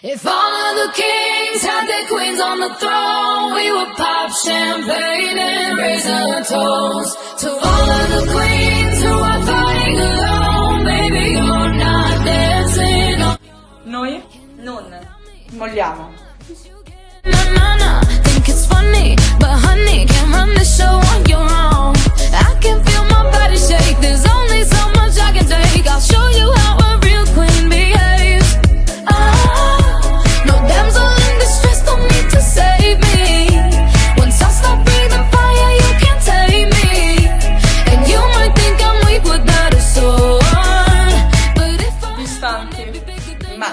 If all of the kings had their queens on the throne, we would pop champagne and raise a toast to all of the queens who are fighting alone. Baby, you're not dancing on. Noi non molliamo. Na, think it's funny, but honey, can't run the show on your own. I can feel my body shake, there's only so much I can take. I'll show you how a real queen behaves. No damsel in distress, don't need to save me. Once I stop breathing fire, you can't take me. And you might think I'm weak without a sword, but if I Distanti, ma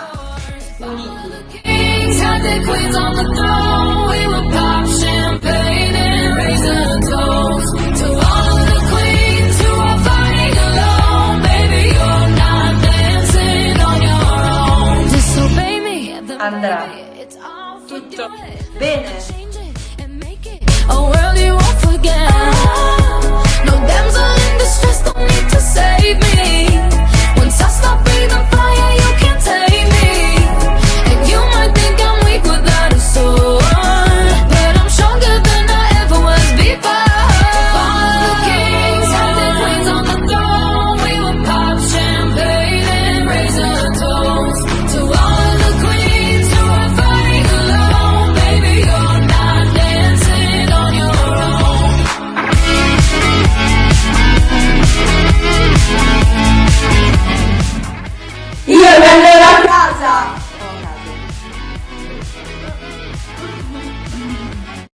uniti. kings had their queens on the throne, we would pop champagne and raise a toast to all of the queens who are fighting alone. Baby, you're not dancing on your own. Disobey me. Andrà. Tutto bene. A world you won't forget. No damsel in distress, don't need to save me.